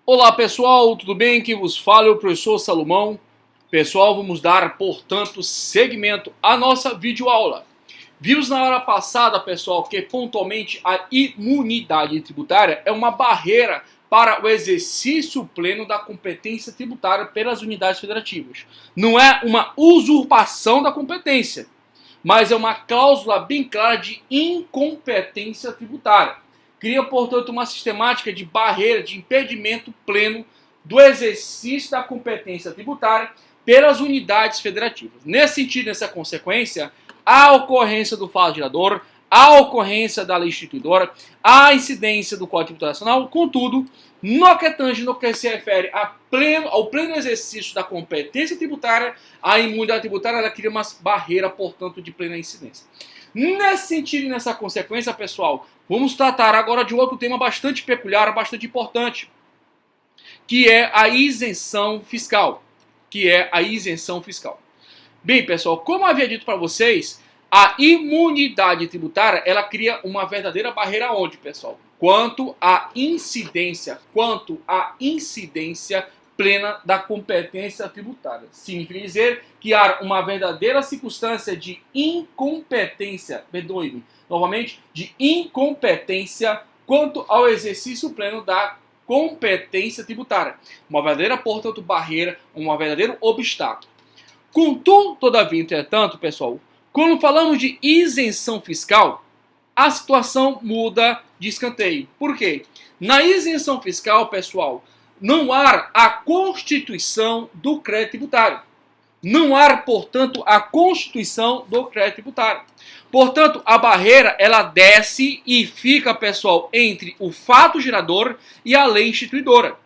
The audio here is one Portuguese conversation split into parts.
Olá pessoal, tudo bem? Quem vos fala é o professor Salomão. Pessoal, vamos dar, portanto, seguimento à nossa videoaula. Vimos na hora passada, pessoal, que pontualmente a imunidade tributária é uma barreira para o exercício pleno da competência tributária pelas unidades federativas. Não é uma usurpação da competência, mas é uma cláusula bem clara de incompetência tributária. Cria, portanto, uma sistemática de barreira, de impedimento pleno do exercício da competência tributária pelas unidades federativas. Nesse sentido, nessa consequência, a ocorrência do fato gerador, a ocorrência da lei instituidora, a incidência do Código Tributário Nacional, contudo, no que tange, no que se refere ao pleno exercício da competência tributária, a imunidade tributária ela cria uma barreira, portanto, de plena incidência. Nesse sentido e nessa consequência, pessoal, vamos tratar agora de outro tema bastante peculiar, bastante importante, que é a isenção fiscal. Bem, pessoal, como eu havia dito para vocês, a imunidade tributária, ela cria uma verdadeira barreira onde, pessoal? Quanto à incidência plena da competência tributária. Significa dizer que há uma verdadeira circunstância de incompetência, perdoe-me, novamente, de incompetência quanto ao exercício pleno da competência tributária. Uma verdadeira, portanto, barreira, um verdadeiro obstáculo. Contudo, todavia, entretanto, pessoal, quando falamos de isenção fiscal, a situação muda de escanteio. Por quê? Na isenção fiscal, pessoal, não há a constituição do crédito tributário. Não há, portanto, a constituição do crédito tributário. Portanto, a barreira, ela desce e fica, pessoal, entre o fato gerador e a lei instituidora.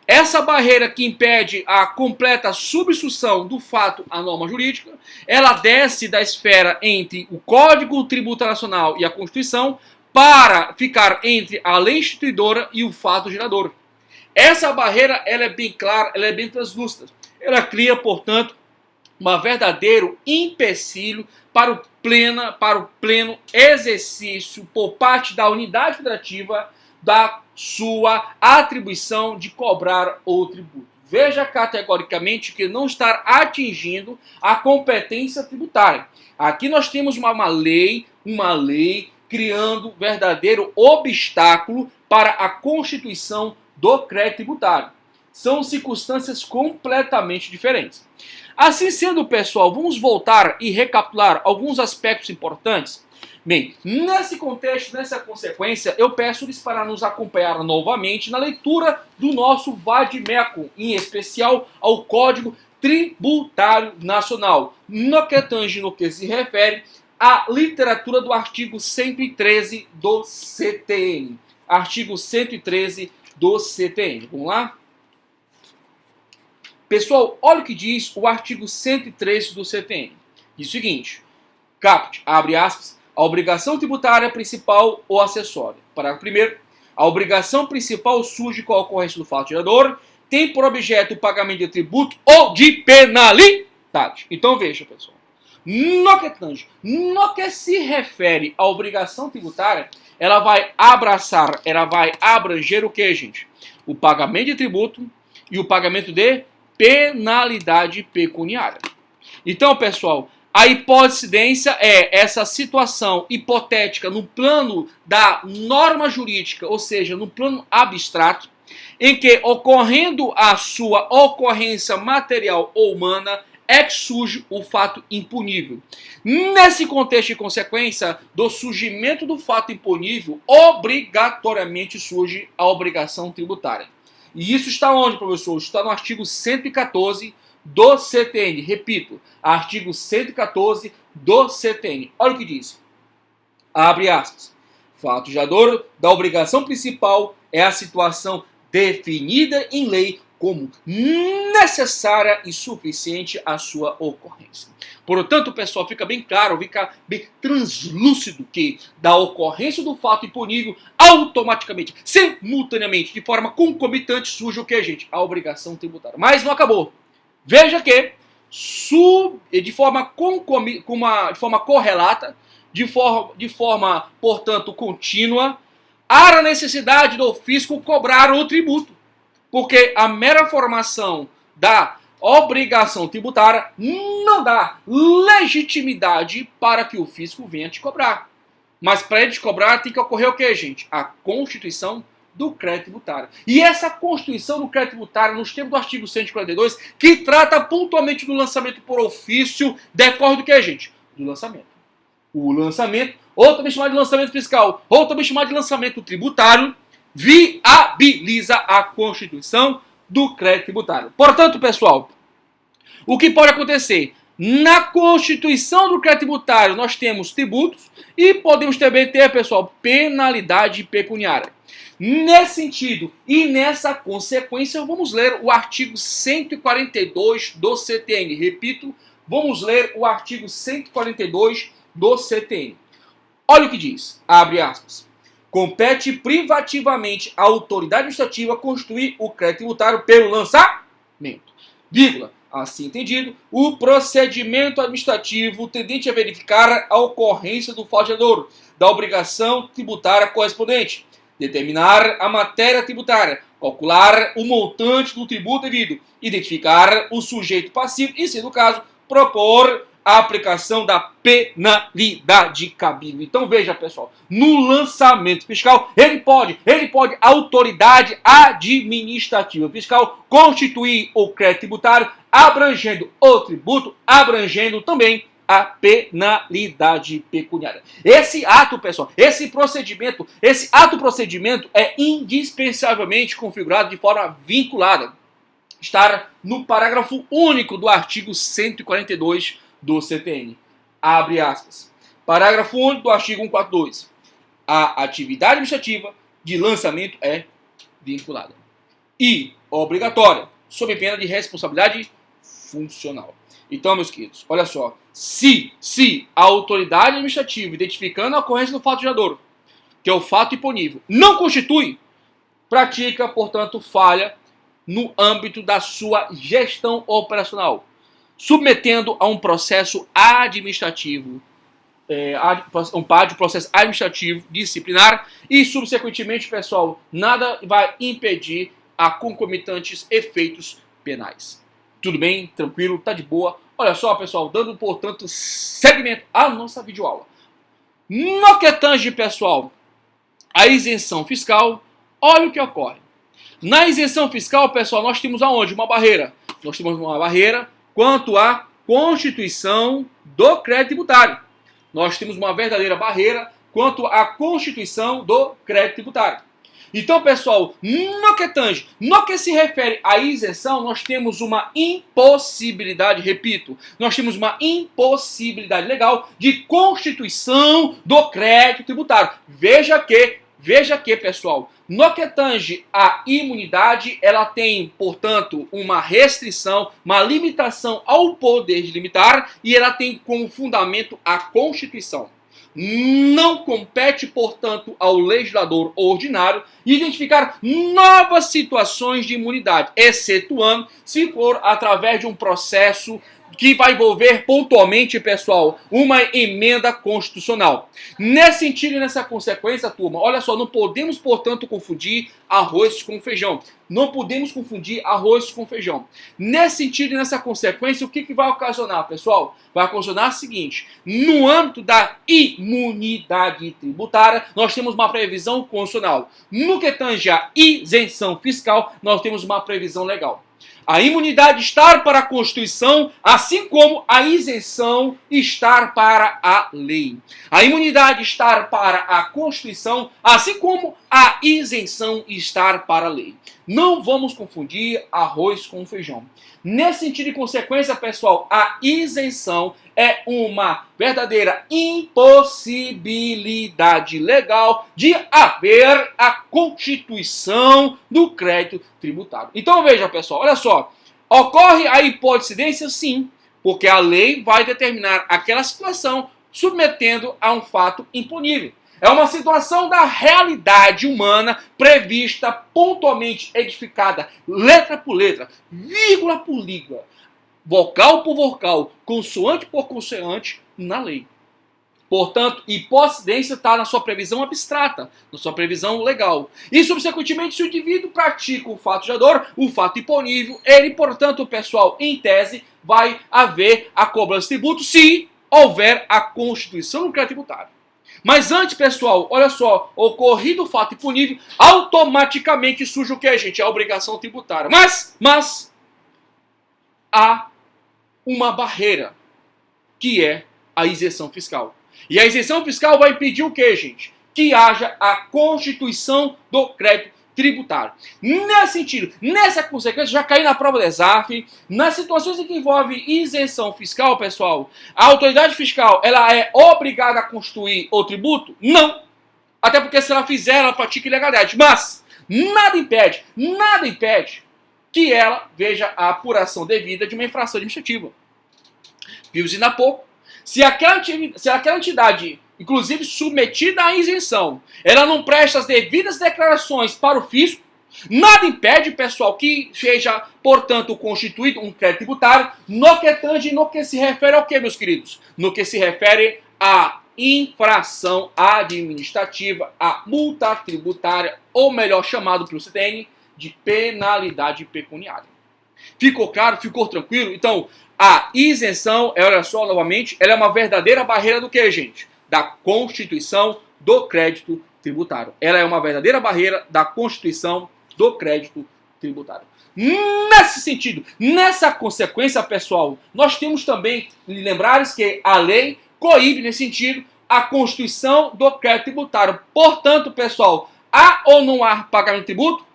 Essa barreira que impede a completa substituição do fato à norma jurídica, ela desce da esfera entre o Código Tributário Nacional e a Constituição para ficar entre a lei instituidora e o fato gerador. Essa barreira ela é bem clara, ela é bem translúcida. Ela cria, portanto, um verdadeiro empecilho para o pleno exercício por parte da unidade federativa da sua atribuição de cobrar o tributo. Veja categoricamente que não está atingindo a competência tributária. Aqui nós temos uma lei criando verdadeiro obstáculo para a constituição do crédito tributário. São circunstâncias completamente diferentes. Assim sendo, pessoal, vamos voltar e recapitular alguns aspectos importantes. Bem, nesse contexto, nessa consequência, eu peço-lhes para nos acompanhar novamente na leitura do nosso VAD-MECUM, em especial ao Código Tributário Nacional, no que tange, no que se refere à literatura do artigo 113 do CTN. Artigo 113 do CTN. Vamos lá? Pessoal, olha o que diz o artigo 113 do CTN. Diz o seguinte, caput, abre aspas, a obrigação tributária principal ou acessória. Parágrafo 1º, a obrigação principal surge com a ocorrência do fato gerador, tem por objeto o pagamento de tributo ou de penalidade. Então veja, pessoal, no que se refere à obrigação tributária, ela vai abranger o que, gente? O pagamento de tributo e o pagamento de penalidade pecuniária. Então, pessoal, a hipoincidência é essa situação hipotética no plano da norma jurídica, ou seja, no plano abstrato, em que, ocorrendo a sua ocorrência material ou humana, é que surge o fato impunível. Nesse contexto e consequência do surgimento do fato impunível, obrigatoriamente surge a obrigação tributária. E isso está onde, professor? Está no artigo 114 do CTN. Repito, artigo 114 do CTN. Olha o que diz. Abre aspas. Fato gerador da obrigação principal é a situação definida em lei como necessária e suficiente à sua ocorrência. Portanto, pessoal, fica bem claro, fica bem translúcido que da ocorrência do fato impunível, automaticamente, simultaneamente, de forma concomitante, surge o que, gente? A obrigação tributária. Mas não acabou. Veja que, de forma correlata, de forma, portanto, contínua, há a necessidade do fisco cobrar o tributo. Porque a mera formação da obrigação tributária não dá legitimidade para que o fisco venha te cobrar. Mas para ele te cobrar tem que ocorrer o quê, gente? A constituição do crédito tributário. E essa constituição do crédito tributário, nos termos do artigo 142, que trata pontualmente do lançamento por ofício, decorre do quê, gente? Do lançamento. O lançamento, ou também chamado de lançamento fiscal, ou também chamado de lançamento tributário, viabiliza a constituição do crédito tributário. Portanto, pessoal, o que pode acontecer? Na constituição do crédito tributário, nós temos tributos e podemos também ter, pessoal, penalidade pecuniária. Nesse sentido e nessa consequência, vamos ler o artigo 142 do CTN. Repito, vamos ler o artigo 142 do CTN. Olha o que diz, abre aspas. Compete privativamente à autoridade administrativa constituir o crédito tributário pelo lançamento, vírgula. Assim entendido, o procedimento administrativo tendente a verificar a ocorrência do falseador da obrigação tributária correspondente, determinar a matéria tributária, calcular o montante do tributo devido, identificar o sujeito passivo e, se no caso, propor a aplicação da penalidade cabível. Então veja, pessoal, no lançamento fiscal, ele pode, a autoridade administrativa fiscal, constituir o crédito tributário, abrangendo o tributo, abrangendo também a penalidade pecuniária. Esse ato, pessoal, esse ato procedimento é indispensavelmente configurado de forma vinculada. Está no parágrafo único do artigo 142 do CTN. Abre aspas. Parágrafo único do artigo 142. A atividade administrativa de lançamento é vinculada e obrigatória, sob pena de responsabilidade funcional. Então, meus queridos, olha só. Se a autoridade administrativa, identificando a ocorrência do fato gerador, que é o fato imponível, não constitui, pratica, portanto, falha no âmbito da sua gestão operacional, submetendo a um processo administrativo, um processo administrativo disciplinar e, subsequentemente, pessoal, nada vai impedir a concomitantes efeitos penais. Tudo bem? Tranquilo? Tá de boa? Olha só, pessoal, dando, portanto, segmento à nossa videoaula. No que tange, pessoal, a isenção fiscal, olha o que ocorre. Na isenção fiscal, pessoal, nós temos aonde? Uma barreira. Nós temos uma barreira quanto à constituição do crédito tributário. Nós temos uma verdadeira barreira quanto à constituição do crédito tributário. Então, pessoal, no que se refere à isenção, nós temos uma impossibilidade, repito, nós temos uma impossibilidade legal de constituição do crédito tributário. Veja que, pessoal, no que tange à imunidade, ela tem, portanto, uma restrição, uma limitação ao poder de limitar e ela tem como fundamento a Constituição. Não compete, portanto, ao legislador ordinário identificar novas situações de imunidade, excetuando se for através de um processo que vai envolver pontualmente, pessoal, uma emenda constitucional. Nesse sentido e nessa consequência, turma, olha só, não podemos, portanto, confundir arroz com feijão. Não podemos confundir arroz com feijão. Nesse sentido e nessa consequência, o que vai ocasionar, pessoal? Vai ocasionar o seguinte: no âmbito da imunidade tributária, nós temos uma previsão constitucional. No que tange a isenção fiscal, nós temos uma previsão legal. A imunidade estar para a Constituição, assim como a isenção estar para a lei. A imunidade estar para a Constituição, assim como a isenção estar para a lei. Não vamos confundir arroz com feijão. Nesse sentido e consequência, pessoal, a isenção é uma verdadeira impossibilidade legal de haver a constituição do crédito tributário. Então veja, pessoal, olha só. Ocorre a hipótese, sim, porque a lei vai determinar aquela situação submetendo a um fato imponível. É uma situação da realidade humana prevista, pontualmente edificada, letra por letra, vírgula por vírgula, vogal por vogal, consoante por consoante na lei. Portanto, hipossidência está na sua previsão abstrata, na sua previsão legal. E, subsequentemente, se o indivíduo pratica o fato gerador, o fato imponível, ele, portanto, pessoal, em tese, vai haver a cobrança de tributo se houver a constituição do crédito tributário. Mas antes, pessoal, olha só, ocorrido o fato imponível, automaticamente surge o que, gente? A obrigação tributária. Mas há uma barreira, que é a isenção fiscal. E a isenção fiscal vai impedir o quê, gente? Que haja a constituição do crédito tributário. Nesse sentido, nessa consequência, já caí na prova da ESAF, nas situações em que envolve isenção fiscal, pessoal, a autoridade fiscal, ela é obrigada a constituir o tributo? Não. Até porque se ela fizer, ela pratica ilegalidade. Mas nada impede que ela veja a apuração devida de uma infração administrativa. Vimos ainda há pouco. Se aquela entidade, inclusive submetida à isenção, ela não presta as devidas declarações para o fisco, nada impede, pessoal, que seja, portanto, constituído um crédito tributário no que tange, no que se refere ao quê, meus queridos? No que se refere à infração administrativa, à multa tributária, ou melhor chamado pelo CTN, de penalidade pecuniária. Ficou claro? Ficou tranquilo? Então, a isenção, olha só, novamente, ela é uma verdadeira barreira do que, gente? Da constituição do crédito tributário. Ela é uma verdadeira barreira da constituição do crédito tributário. Nesse sentido, nessa consequência, pessoal, nós temos também, lembrares que a lei coíbe, nesse sentido, a constituição do crédito tributário. Portanto, pessoal, há ou não há pagamento de tributo?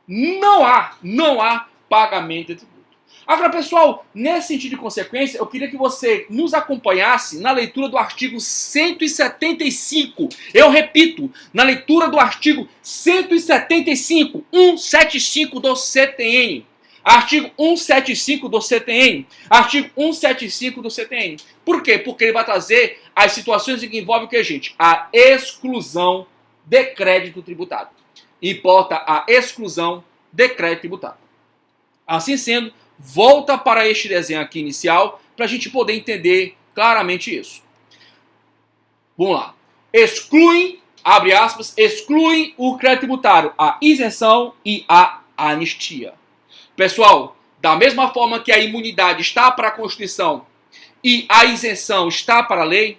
Não há pagamento de tributo. Agora, pessoal, nesse sentido de consequência, eu queria que você nos acompanhasse na leitura do artigo 175. Eu repito, na leitura do artigo 175, 175 do CTN. Artigo 175 do CTN. Artigo 175 do CTN. Por quê? Porque ele vai trazer as situações em que envolve o que, gente? A exclusão de crédito tributário. Importa a exclusão de crédito tributário. Assim sendo, volta para este desenho aqui inicial para a gente poder entender claramente isso. Vamos lá. Excluem, abre aspas, excluem o crédito tributário, a isenção e a anistia. Pessoal, da mesma forma que a imunidade está para a Constituição e a isenção está para a lei,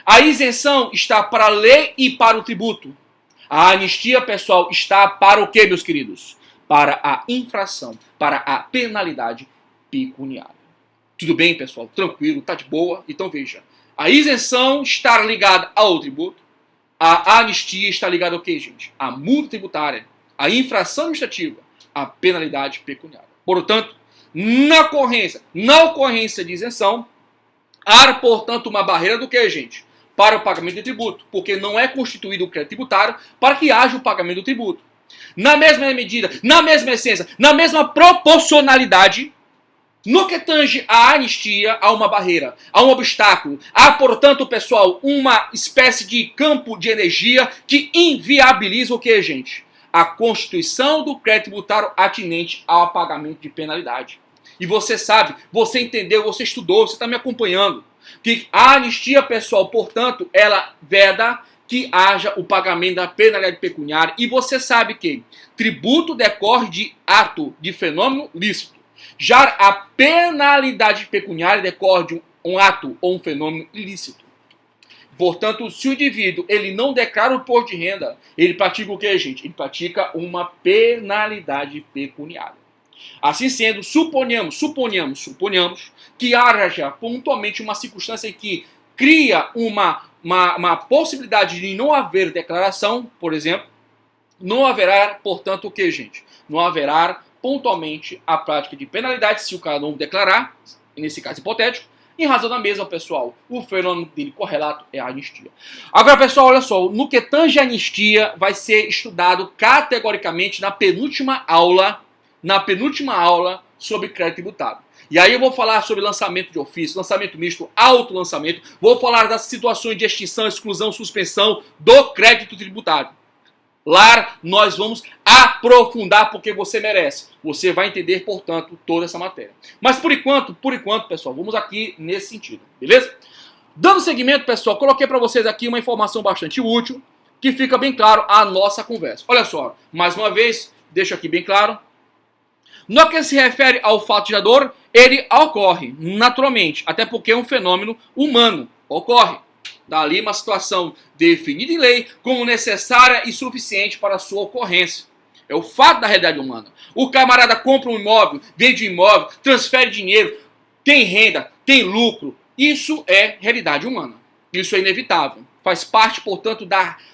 a isenção está para a lei e para o tributo. A anistia, pessoal, está para o quê, meus queridos? Para a infração, para a penalidade pecuniária. Tudo bem, pessoal? Tranquilo, tá de boa? Então veja, a isenção está ligada ao tributo, a anistia está ligada ao quê, gente? A multa tributária, a infração administrativa, a penalidade pecuniária. Portanto, na ocorrência de isenção, há, portanto, uma barreira do quê, gente? Para o pagamento de tributo, porque não é constituído o crédito tributário para que haja o pagamento do tributo. Na mesma medida, na mesma essência, na mesma proporcionalidade, no que tange à anistia, há uma barreira, há um obstáculo, há, portanto, pessoal, uma espécie de campo de energia que inviabiliza o que, gente? A constituição do crédito tributário atinente ao pagamento de penalidade. E você sabe, você entendeu, você estudou, você está me acompanhando, que a anistia, pessoal, portanto, ela veda que haja o pagamento da penalidade pecuniária. E você sabe que tributo decorre de ato, de fenômeno lícito. Já a penalidade pecuniária decorre de um ato ou um fenômeno ilícito. Portanto, se o indivíduo ele não declara o imposto de renda, ele pratica o que, gente? Ele pratica uma penalidade pecuniária. Assim sendo, suponhamos que haja pontualmente uma circunstância em que cria uma possibilidade de não haver declaração, por exemplo, não haverá, portanto, o que, gente? Não haverá pontualmente a prática de penalidade se o cara não declarar, nesse caso hipotético, em razão da mesma, pessoal, o fenômeno dele correlato é a anistia. Agora, pessoal, olha só, no que tange a anistia, vai ser estudado categoricamente na penúltima aula sobre crédito tributário. E aí eu vou falar sobre lançamento de ofício, lançamento misto, autolançamento, vou falar das situações de extinção, exclusão, suspensão do crédito tributário. Lá nós vamos aprofundar porque você merece. Você vai entender, portanto, toda essa matéria. Mas por enquanto, pessoal, vamos aqui nesse sentido, beleza? Dando seguimento, pessoal, coloquei para vocês aqui uma informação bastante útil, que fica bem claro a nossa conversa. Olha só, mais uma vez, deixo aqui bem claro. No que se refere ao fato gerador, ele ocorre naturalmente, até porque é um fenômeno humano, ocorre. Dali uma situação definida em lei como necessária e suficiente para a sua ocorrência. É o fato da realidade humana. O camarada compra um imóvel, vende um imóvel, transfere dinheiro, tem renda, tem lucro. Isso é realidade humana. Isso é inevitável. Faz parte, portanto,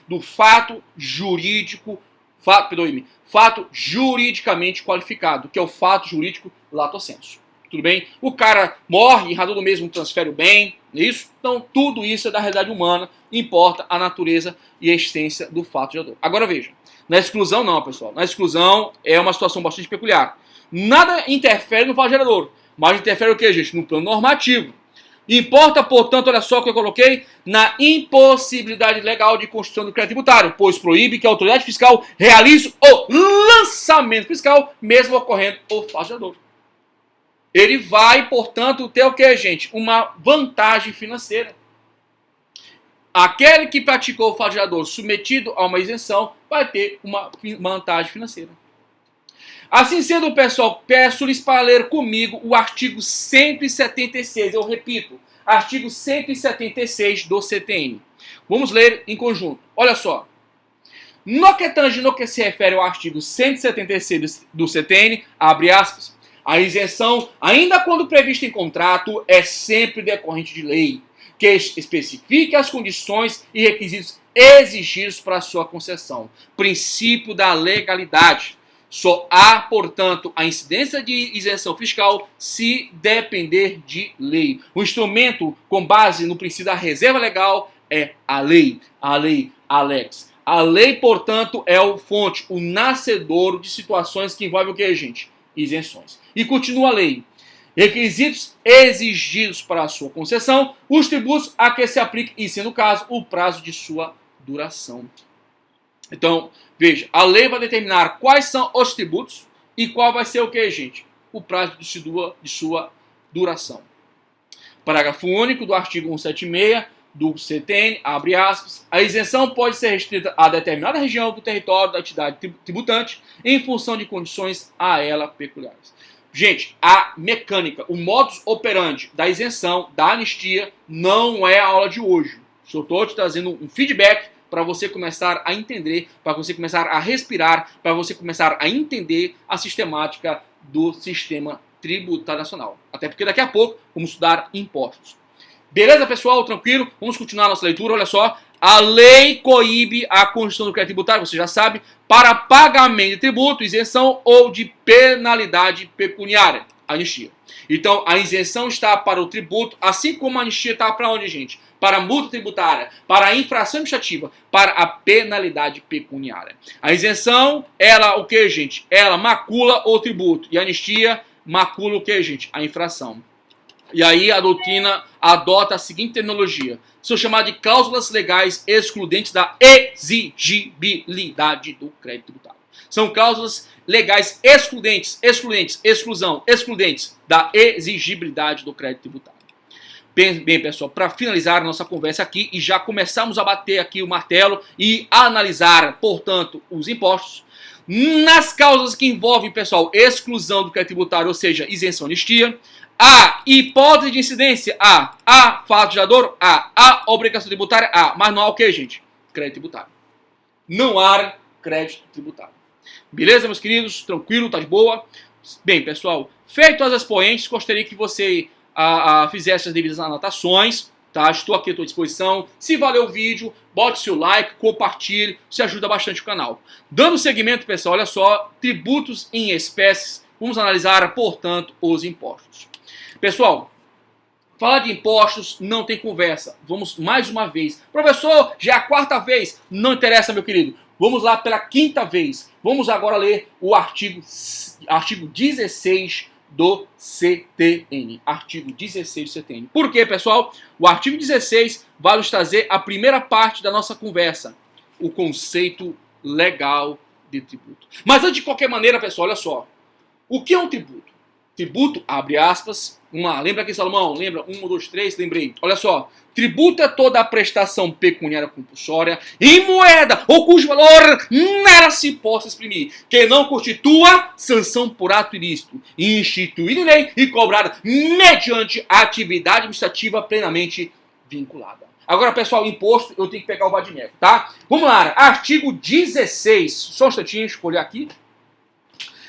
do fato jurídico, fato juridicamente qualificado, que é o fato jurídico lato sensu. Tudo bem? O cara morre, errado mesmo, transfere o bem, isso? Então, tudo isso é da realidade humana, importa a natureza e a essência do fato gerador. Agora veja, na exclusão não, pessoal. Na exclusão é uma situação bastante peculiar. Nada interfere no fato gerador, mas interfere o que, gente? No plano normativo. Importa, portanto, olha só o que eu coloquei, na impossibilidade legal de constituição do crédito tributário, pois proíbe que a autoridade fiscal realize o lançamento fiscal, mesmo ocorrendo o fato gerador. Ele vai, portanto, ter o que, gente? Uma vantagem financeira. Aquele que praticou o fato gerador submetido a uma isenção vai ter uma vantagem financeira. Assim sendo, pessoal, peço-lhes para ler comigo o artigo 176. Eu repito, artigo 176 do CTN. Vamos ler em conjunto. Olha só. No que se refere ao artigo 176 do CTN, abre aspas, a isenção, ainda quando prevista em contrato, é sempre decorrente de lei, que especifique as condições e requisitos exigidos para a sua concessão. Princípio da legalidade. Só há, portanto, a incidência de isenção fiscal se depender de lei. O instrumento com base no princípio da reserva legal é a lei Alex. A lei, portanto, é o fonte, o nascedouro de situações que envolvem o que, gente? Isenções. E continua a lei. Requisitos exigidos para a sua concessão, os tributos a que se aplique, e sendo o caso, o prazo de sua duração. Então, veja, a lei vai determinar quais são os tributos e qual vai ser o que, gente? O prazo de sua duração. Parágrafo único do artigo 176 do CTN, abre aspas, a isenção pode ser restrita a determinada região do território da entidade tributante em função de condições a ela peculiares. Gente, a mecânica, o modus operandi da isenção, da anistia, não é a aula de hoje. Só estou te trazendo um feedback para você começar a entender, para você começar a respirar, para você começar a entender a sistemática do sistema tributário nacional. Até porque daqui a pouco vamos estudar impostos. Beleza, pessoal? Tranquilo? Vamos continuar a nossa leitura. Olha só. A lei coíbe a constituição do crédito tributário, você já sabe, para pagamento de tributo, isenção ou de penalidade pecuniária, anistia. Então, a isenção está para o tributo, assim como a anistia está para onde, gente? Para a multa tributária, para a infração administrativa, para a penalidade pecuniária. A isenção, ela o que, gente? Ela macula o tributo. E a anistia macula o que, gente? A infração. E aí a doutrina adota a seguinte terminologia. São chamadas de cláusulas legais excludentes da exigibilidade do crédito tributário. São cláusulas legais excludentes da exigibilidade do crédito tributário. Bem, pessoal, para finalizar a nossa conversa aqui e já começarmos a bater aqui o martelo e analisar, portanto, os impostos, nas causas que envolvem, pessoal, exclusão do crédito tributário, ou seja, isenção anistia, a hipótese de incidência, a fato gerador, a obrigação tributária, mas não há o que, gente? Crédito tributário. Não há crédito tributário. Beleza, meus queridos? Tranquilo, tá de boa? Bem, pessoal, feito as expoentes, gostaria que você fizesse as devidas anotações, tá? Estou aqui à tua disposição. Se valeu o vídeo, bote seu like, compartilhe, isso ajuda bastante o canal. Dando seguimento, pessoal, olha só, tributos em espécies, vamos analisar, portanto, os impostos. Pessoal, falar de impostos não tem conversa. Vamos mais uma vez. Professor, já é a quarta vez. Não interessa, meu querido. Vamos lá pela quinta vez. Vamos agora ler o artigo 16 do CTN. Artigo 16 do CTN. Por quê, pessoal? O artigo 16 vai nos trazer a primeira parte da nossa conversa. O conceito legal de tributo. Mas antes de qualquer maneira, pessoal, olha só. O que é um tributo? Tributo, abre aspas, Vamos lá, lembra aqui, Salomão? Lembra? 1, 2, 3, lembrei. Olha só. Tributo é toda a prestação pecuniária compulsória em moeda ou cujo valor nela se possa exprimir, que não constitua sanção por ato ilícito, instituída em lei e cobrada mediante atividade administrativa plenamente vinculada. Agora, pessoal, imposto, eu tenho que pegar o vadimeco, tá? Vamos lá, artigo 16. Só um instantinho, escolher aqui.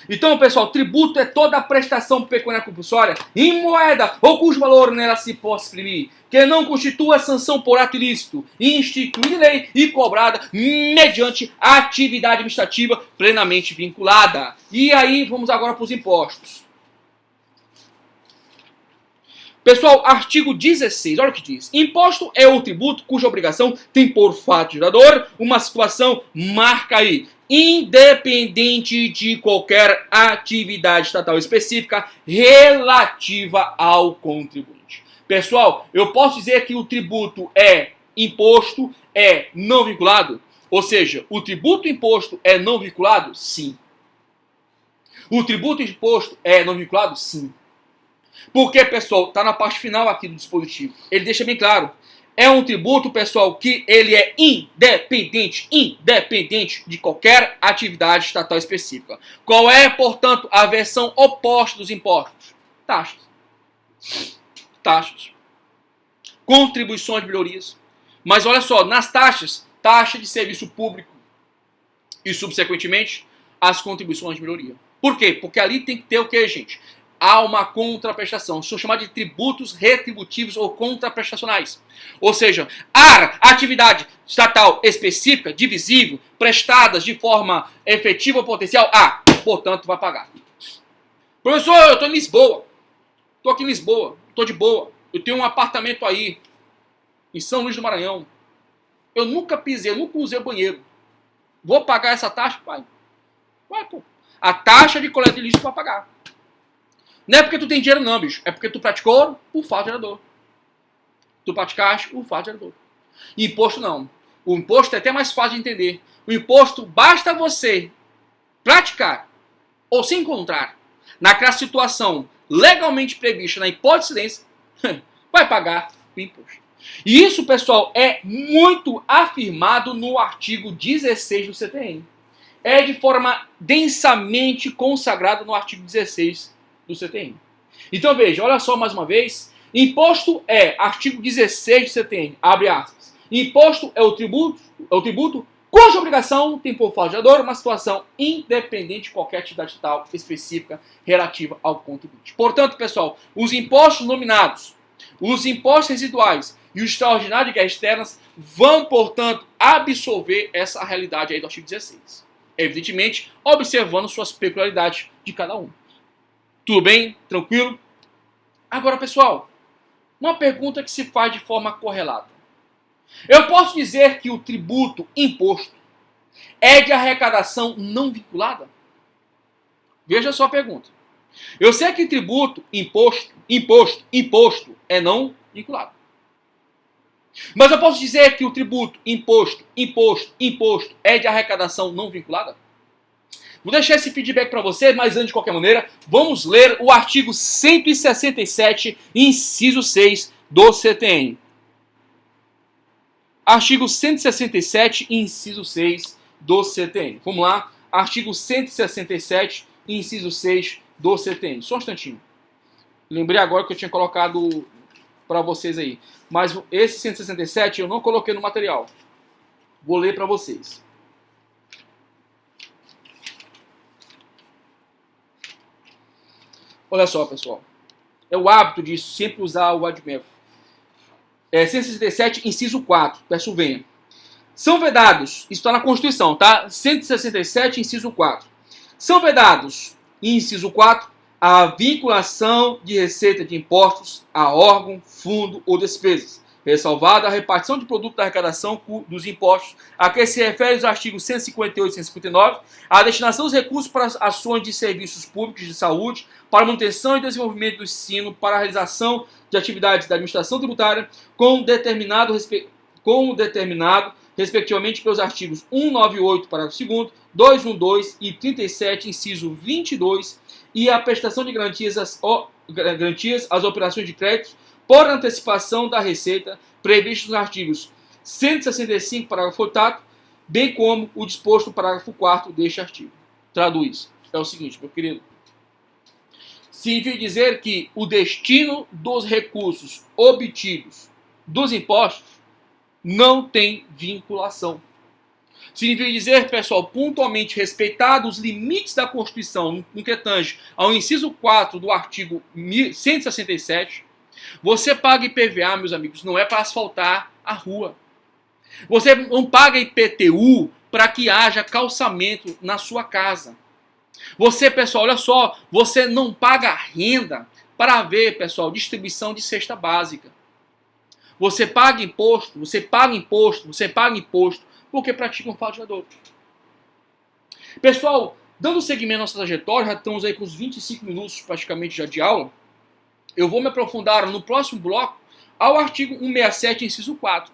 Então, pessoal, tributo é toda a prestação pecuniária compulsória em moeda ou cujo valor nela se possa exprimir, que não constitua sanção por ato ilícito, instituída em lei e cobrada mediante atividade administrativa plenamente vinculada. E aí, vamos agora para os impostos. Pessoal, artigo 16, olha o que diz. Imposto é o tributo cuja obrigação tem por fato gerador uma situação, marca aí, independente de qualquer atividade estatal específica relativa ao contribuinte. Pessoal, eu posso dizer que o tributo é imposto, é não vinculado? Ou seja, o tributo imposto é não vinculado? Sim. O tributo imposto é não vinculado? Sim. Porque, pessoal, está na parte final aqui do dispositivo. Ele deixa bem claro. É um tributo, pessoal, que ele é independente de qualquer atividade estatal específica. Qual é, portanto, a versão oposta dos impostos? Taxas. Taxas. Contribuições de melhorias. Mas olha só, nas taxas, taxa de serviço público e, subsequentemente, as contribuições de melhoria. Por quê? Porque ali tem que ter o quê, gente? Há uma contraprestação. São chamados de tributos retributivos ou contraprestacionais. Ou seja, há atividade estatal específica, divisível, prestadas de forma efetiva ou potencial, portanto, vai pagar. Professor, eu estou em Lisboa. Estou aqui em Lisboa. Estou de boa. Eu tenho um apartamento aí, em São Luís do Maranhão. Eu nunca pisei, eu nunca usei o banheiro. Vou pagar essa taxa? Vai, pô. A taxa de coleta de lixo vai pagar. Não é porque tu tem dinheiro não, bicho. É porque tu praticou o fato gerador. Tu praticaste o fato gerador. Imposto não. O imposto é até mais fácil de entender. O imposto basta você praticar ou se encontrar naquela situação legalmente prevista na hipótese de incidência, vai pagar o imposto. E isso, pessoal, é muito afirmado no artigo 16 do CTN. É de forma densamente consagrada no artigo 16 do CTN. Então veja, olha só mais uma vez. Imposto é, artigo 16 do CTN, abre aspas. Imposto é o tributo cuja obrigação tem por fato gerador uma situação independente de qualquer atividade estatal específica relativa ao contribuinte. Portanto, pessoal, os impostos nominados, os impostos residuais e o extraordinário de guerras externas vão, portanto, absorver essa realidade aí do artigo 16. Evidentemente, observando suas peculiaridades de cada um. Tudo bem? Tranquilo? Agora, pessoal, uma pergunta que se faz de forma correlata. Eu posso dizer que o tributo imposto é de arrecadação não vinculada? Veja só a pergunta. Eu sei que tributo, imposto é não vinculado. Mas eu posso dizer que o tributo, imposto é de arrecadação não vinculada? Vou deixar esse feedback para você, mas antes de qualquer maneira, vamos ler o artigo 167, inciso 6 do CTN. Artigo 167, inciso 6 do CTN. Vamos lá, artigo 167, inciso 6 do CTN. Só um instantinho. Lembrei agora que eu tinha colocado para vocês aí. Mas esse 167 eu não coloquei no material. Vou ler para vocês. Olha só, pessoal. É o hábito de sempre usar o vadimeco. 167, inciso 4. Peço venha. São vedados, isso está na Constituição, tá? 167, inciso 4. São vedados, inciso 4, a vinculação de receita de impostos a órgão, fundo ou despesas, ressalvada a repartição de produto da arrecadação dos impostos, a que se refere os artigos 158 e 159, a destinação dos recursos para ações de serviços públicos de saúde, para a manutenção e desenvolvimento do ensino, para a realização de atividades da administração tributária, como determinado, respectivamente, pelos artigos 198, parágrafo 2º, 212 e 37, inciso 22, e a prestação de garantias garantias às operações de crédito por antecipação da receita previstos nos artigos 165, parágrafo 8º, bem como o disposto no parágrafo 4º deste artigo. Traduz. É o seguinte, meu querido. Significa dizer que o destino dos recursos obtidos dos impostos não tem vinculação. Significa dizer, pessoal, pontualmente respeitados os limites da Constituição no que tange ao inciso 4 do artigo 167, você paga IPVA, meus amigos, não é para asfaltar a rua. Você não paga IPTU para que haja calçamento na sua casa. Você, pessoal, olha só, você não paga renda para ver, pessoal, distribuição de cesta básica. Você paga imposto, você paga imposto, você paga imposto, porque pratica um falseador. Pessoal, dando seguimento à nossa trajetória, já estamos aí com uns 25 minutos praticamente já de aula, eu vou me aprofundar no próximo bloco ao artigo 167, inciso 4.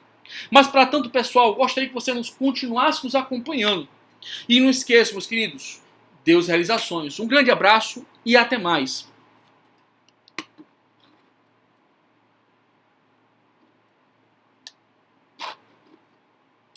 Mas, para tanto, pessoal, gostaria que você continuasse nos acompanhando. E não esqueça, meus queridos, Deus realizações. Um grande abraço e até mais.